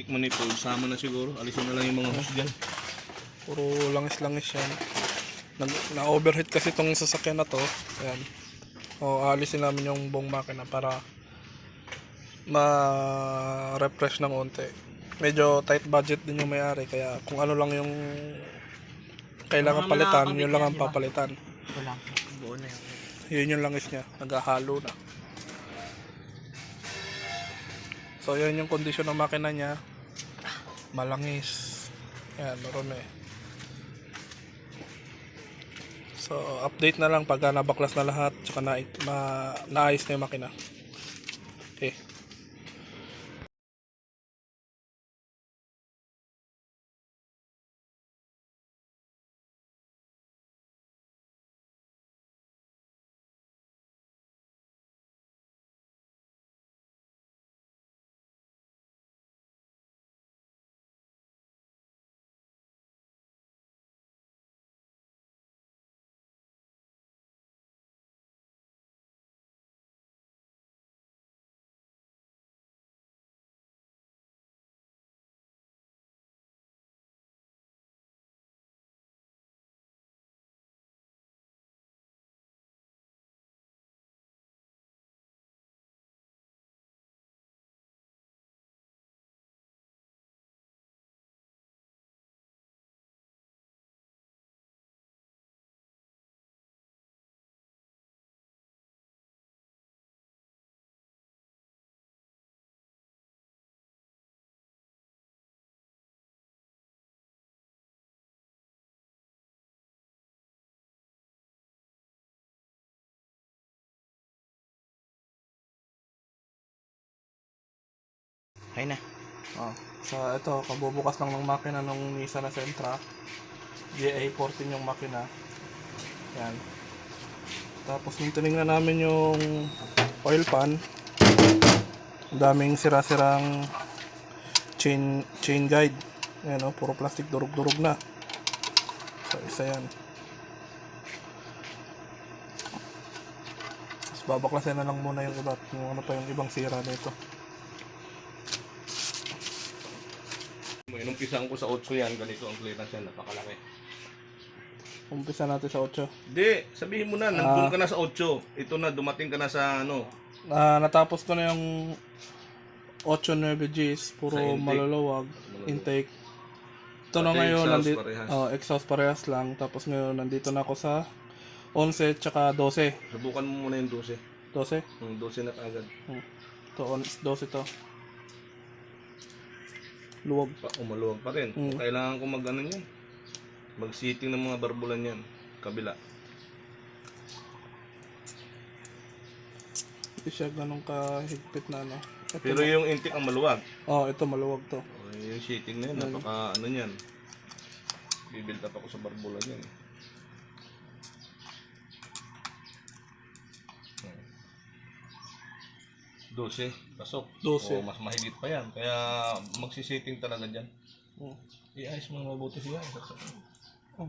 intake mo nito, sama na siguro. Alisin na lang yung mga hose dyan. Puro langis-langis yan. Na-overheat kasi itong sasakyan na to. Ayan. O, alisin namin yung buong makina para ma-refresh ng konti. Medyo tight budget din yung may-ari, kaya kung ano lang yung kailangan palitan, yun lang ang papalitan. Ito lang, buo na yun. Yun yung langis niya, naghahalo na. So yun yung kondisyon ng makina niya. Malangis. Yan, marami. So update na lang pagka nabaklas na lahat, tsaka naayos na yung makina. Okay. Okay na. Oh. So ito, kabubukas lang ng makina ng Nissan na Sentra. GA14 yung makina. Yan. Tapos nung tinignan namin yung oil pan, daming sira-sirang chain guide. Ayan o, puro plastic, durug-durug na. So isa yan. Tapos babaklasin na lang muna yung iba, kung ano pa yung ibang sira nito. Inumpisan ko sa 8 yan, ganito ang clearance yan, napakalaki. Umpisa natin sa 8. Hindi, sabihin mo na, nandun ka na sa 8. Ito na, dumating ka na sa ano. Natapos ko na yung 8-9 Gs, puro Sa intake. maluluwag, intake. Ito na Pati ngayon, exhaust parehas. exhaust parehas lang. Tapos ngayon, nandito na ako sa 11 tsaka 12. Subukan mo muna yung 12. 12? Yung 12 na kaagad. Ito, 12 to. Luwag. Umaluwag pa rin. Kailangan ko mag-ano yan. Mag-seating ng mga barbulan yan. Kabila. Hindi siya ganun kahigpit na ano. Ito Pero yung intake ang maluwag. ito maluwag to. Yung seating na yun, napaka ano yan. Bibuild up ako sa barbulan yan. 12, pasok. 12. O mas mahigit pa yan. Kaya magsisetting talaga dyan. I-ayos mo mabuti siya. 12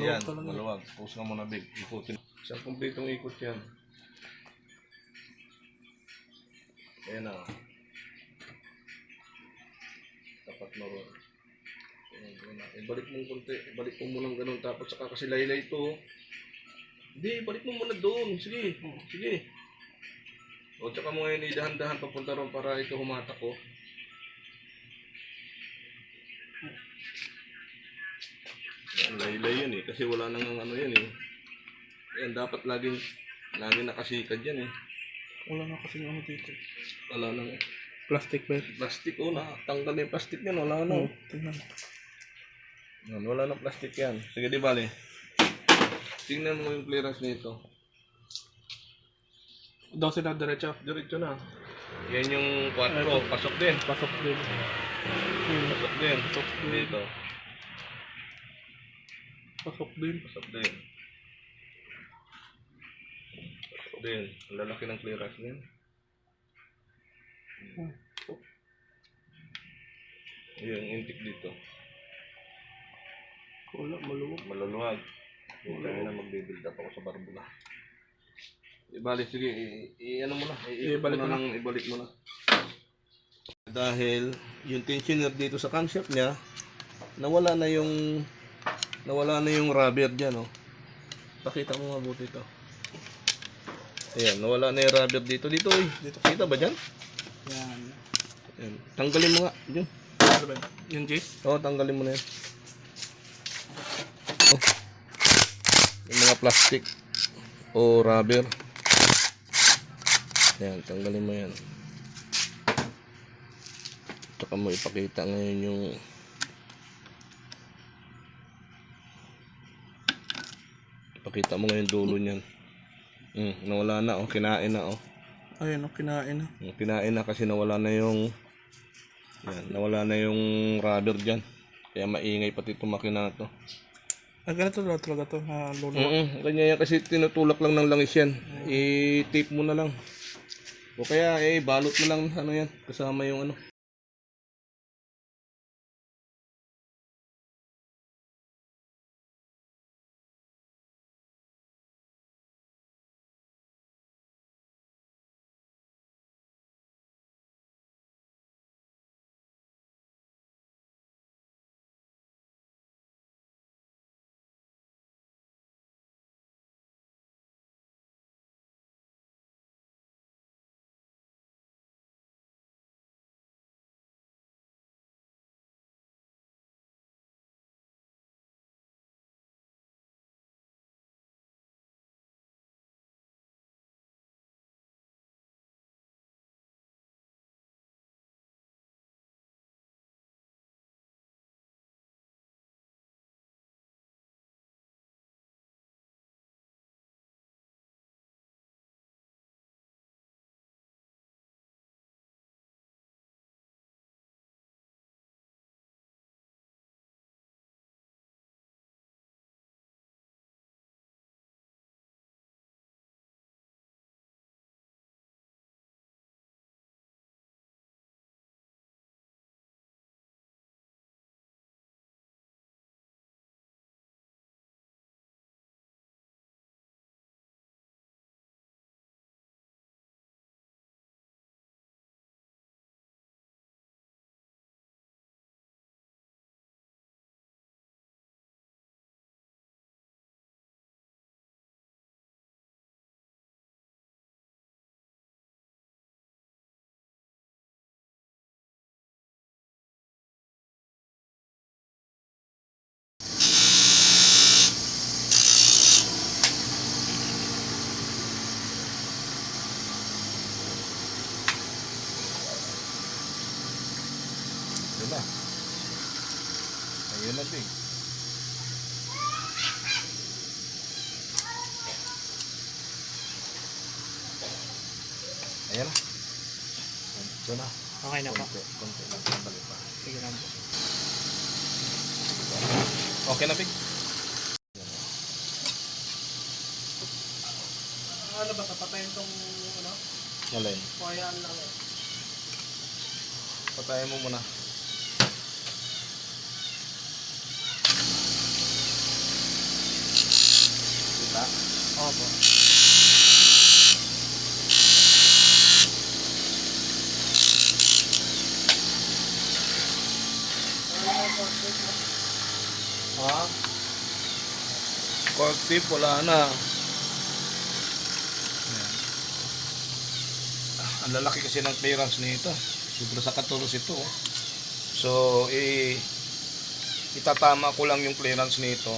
yan, maluwag. Pause nga muna big. Ikutin. Isang kumpletong ikot yan. Ayan na. Tapat na ron. Ibalik mo konti. Ibalik mo muna ganun. Tapos saka kasi laylay ito. Hindi, balik mo muna doon. Sige. Sige. O tsaka mo ngayon idahan-dahan papunta ron para ito humatak ko. Laylay yan eh. Kasi wala nang ano yan eh. Yan, dapat laging nakasikad yan eh. Wala na kasi ano dito. Wala nang Plastic ba? plastic. Oh, tanggal na yung plastic yan. Wala na. Tingnan. Yan, wala nang plastic yan. Sige di bale. Tingnan mo yung clearance nito. 12 na diretso. Diretso na. Yan yung 4. Pasok din. Pasok din. Pasok din. Dito. Pasok din. Pasok din. Pasok din. Ang lalaki ng clearance niyan. Yung intake dito. Wala, maluwag. Maluluwag. Yung kaya na magbibuild up ako sa barbula. Ibalik, sige, ano mo na. Ibalik mo na. Dahil yung tensioner dito sa camshaft niya, nawala na yung rubber diyan, oh. Pakita mo mabuti ito. Ayan, nawala na yung rubber dito. Dito, eh. Dito, kita ba dyan? Yan. Ayan. Tanggalin mo nga. Dyan. Ano ba yun? Yung Jace? Oo, tanggalin mo na yan. Oh. Yung mga plastic o rubber. Ayan, tanggalin mo yan. Tsaka mo ipakita ngayon yung ipakita mo ngayon dulo niyan. Nawala na, oh. Kinain na, oh. Ayun, oh, kinain na. Kinain na kasi nawala na yung rubber dyan. Kaya maingay pati itong makina na to. Ganito talaga to. Luluwa. Ganyan yan kasi tinutulak lang ng langis yan. I-tape mo na lang. O kaya balot mo lang ano yan kasama yung ano. Ayun na. Ayun na, big. Ayan na. Ito na. Okay na po. Konti lang. Balik pa. Sige lang po. Okay na, big. Ano ba? Papatayin tong ano? Alay. Kayaan lang eh. Patayin mo muna. Kita? Opo. Ha? Cork tip, wala na. Ang lalaki kasi ng clearance nito. Sobra sa katulos ito. Oh. So, itatama ko lang yung clearance nito.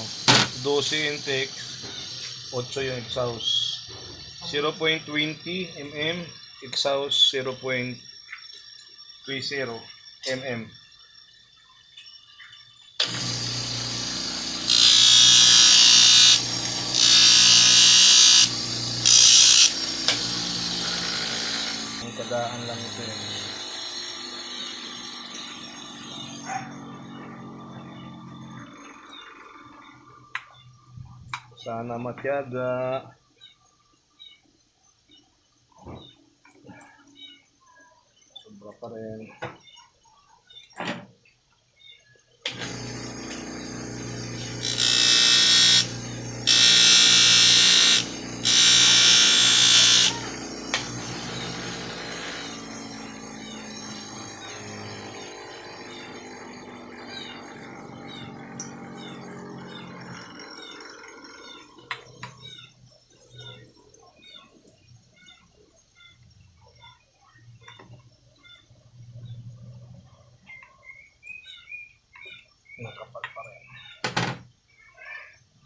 12 intake, 8 yung exhaust. 0.20 mm, exhaust 0.30 mm. Ang kadaan lang ito eh. Sana matyaga. Sobra pa rin. Nakapal pa rin.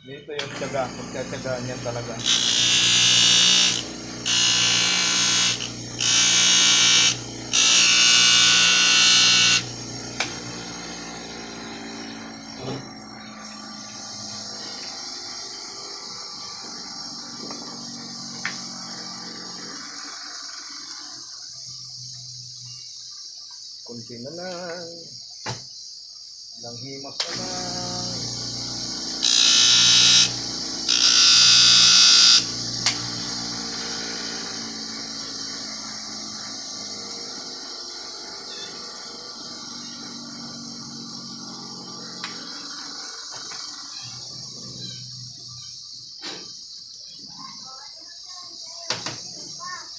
Dito yung tiyaga. Magkatiyagaan yan talaga. Kunti na lang. Ilang himas na lang.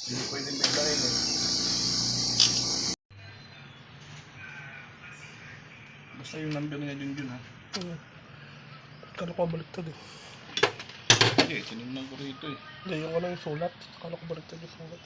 Hindi pwedeng biglayin eh. Basta yung number niya Junjun ha. Kala ko baliktad eh. Hindi, tinignan ko rito eh. Hindi, yung ano yung sulat. Kala ko baliktad yung sulat.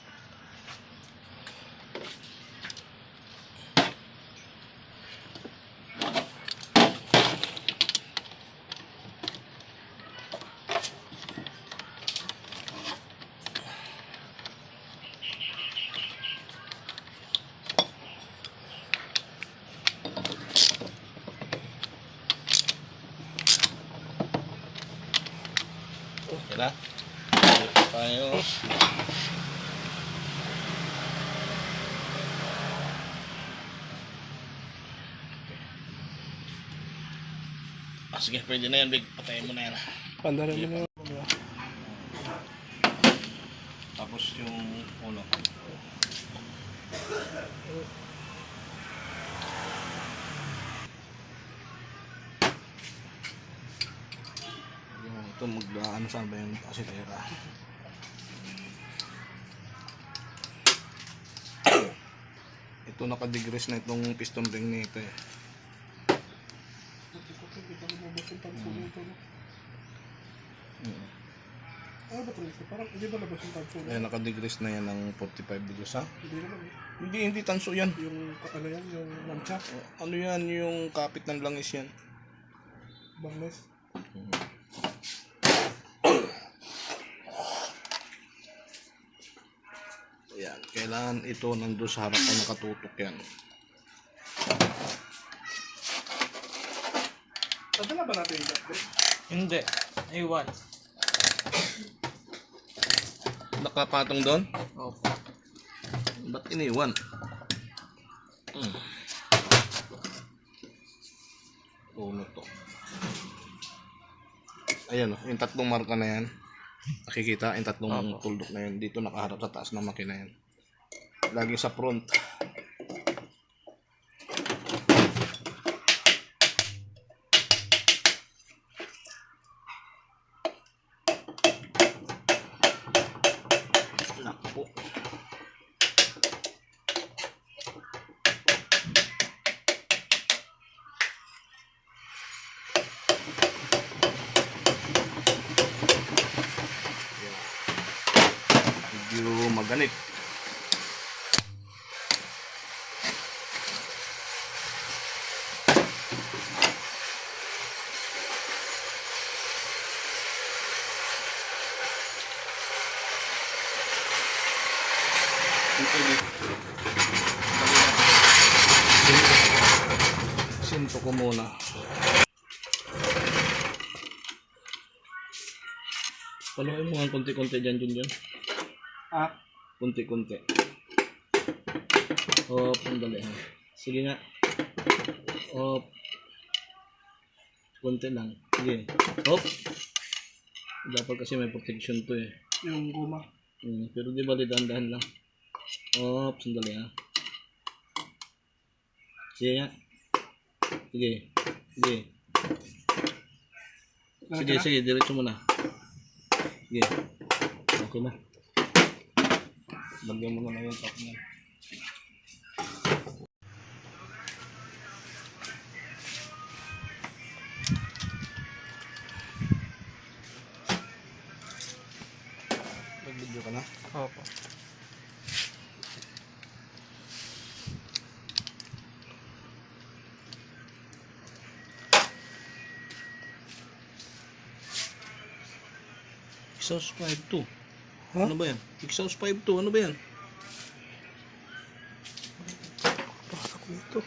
Okay na. Dito tayo. Sige, pwede na yan, Big. Patayin mo na yan. Pandarin mo na yung Tapos yung ulo. Ito magdaan saan ba yung asitera? Ito naka-degrease na itong piston ring nito eh. ano ba ito? Parang hindi ba labas yung tanso? Ayan, naka-degrease na yan ng 45 degrees ha? Hindi naman eh. Hindi tanso yan. Yung ano yan, yung mancha, Ano yan, yung kapit ng langis yan. bangles. Ayan, kailangan ito nandun sa harapan nakatutok yan. Nadala ba natin yung jacket? Hindi. Iwan. Nakapatong doon? Opo. Ba't iniwan? Uno to. Ayan o, yung tatlong marka na yan. Nakikita, yung tatlong tuldok na yan. Dito nakaharap sa taas ng makina yan. Lagi sa front. Nakpo. Medyo maganit. Sinto ko muna. Paluin mo nga konti-konti dyan, Junjun. Ah, Kunti-kunti. Hop, sandali ha. Sige nga. Hop. Kunti lang. Sige. Hop. Dapat kasi may protection to eh. yung guma. Pero di bali dahan-dahan lang. Hop, sandali ha. Sige nga. Sige. Sige. Sige, sige. Diretso mo na. Sige. Okay na. Lagyan mo na lang yung top niya. Nag-video ka na? Opo. Exhaust 5.2. Ha? Ano ba yan? Exhaust 5.2. Ano ba yan? Pasok dito.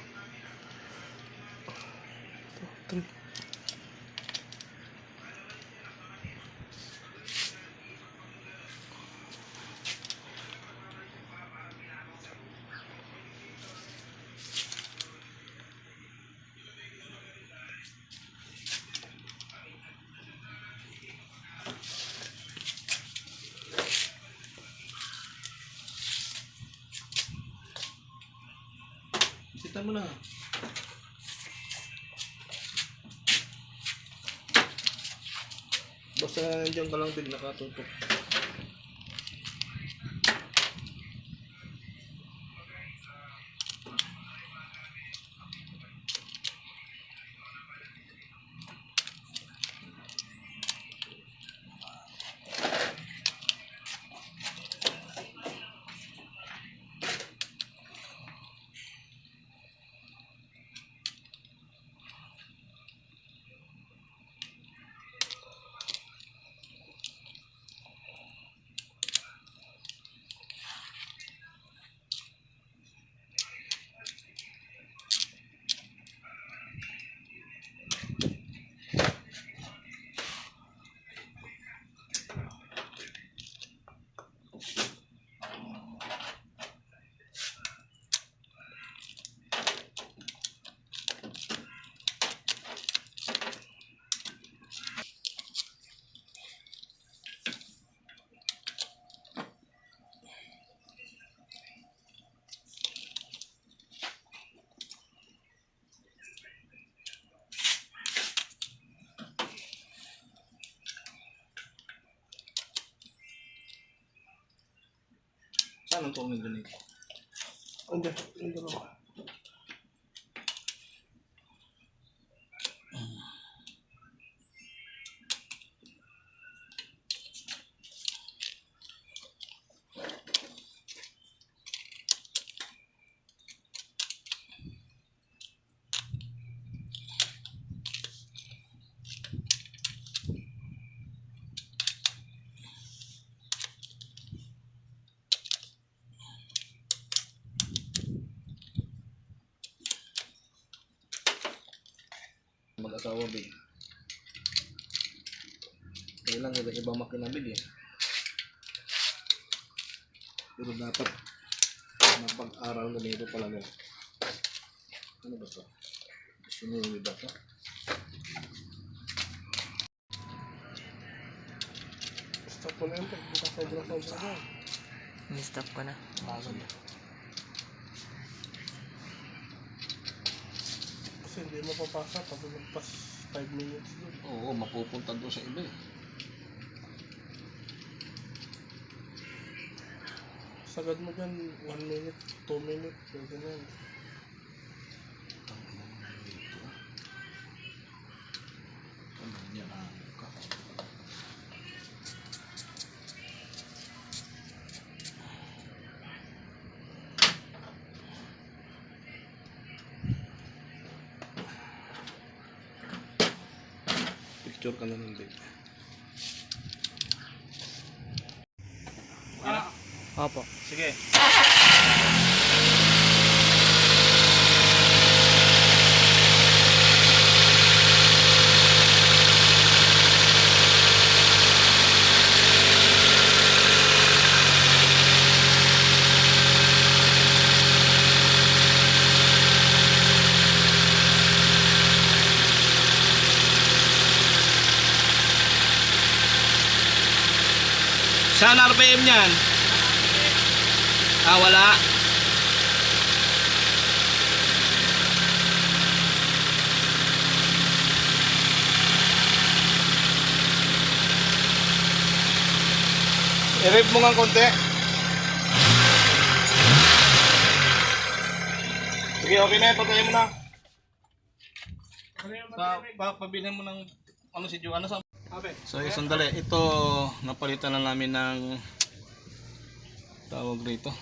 Ito, 3. Kita mo na. Basta nandiyan ka lang din nakatutok. Saan ang tong nandun ito? Andiyan, yung dalawa. Mag-asawa big. Kailan nga ibang makina big eh. Pero dapat mapag-aral na nito pala nila. Ano ba ito? Sunod ba ito? Stop ko na yun. Pagkita sobra-sobra yan. Ni-stop ko na. Bagal. Kasi hindi mo papasa pag magpas 5 minutes dun. Oo, mapupunta doon sa iba eh. Sagad mo dyan 1 minute, 2 minutes. Pwede na yun. Ano yan? Ka. Picture ka na ng big. Opo. Sige. Saan RPM niyan? Ah, wala. I-rev mo nga konti. Sige, okay na. Patayin mo na. Pabilihan mo ng ano si Joe. Ano sa... So, sandali. Ito, napalitan na namin ng tawag rito.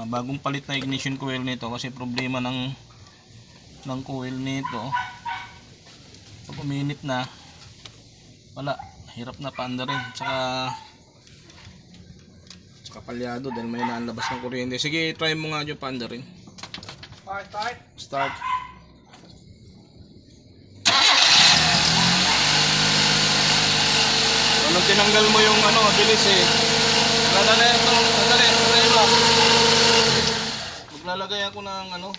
Bagong palit na ignition coil nito kasi problema ng ng coil nito. Pag uminit na, wala, hirap na paandarin. Tsaka palyado dahil may nalabas ng kuryente. Sige, try mo nga yung paandarin. Start. Anong tinanggal mo yung ano, bilis eh. Sandali ito, sandali ba? Maglalagay ako ng ano.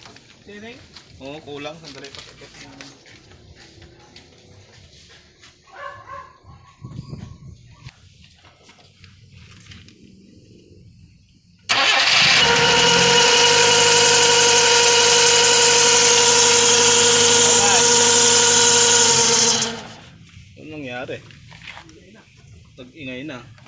Tiring? Oo, kulang. Sandali pa. Anong nangyari? Tag-ingay na.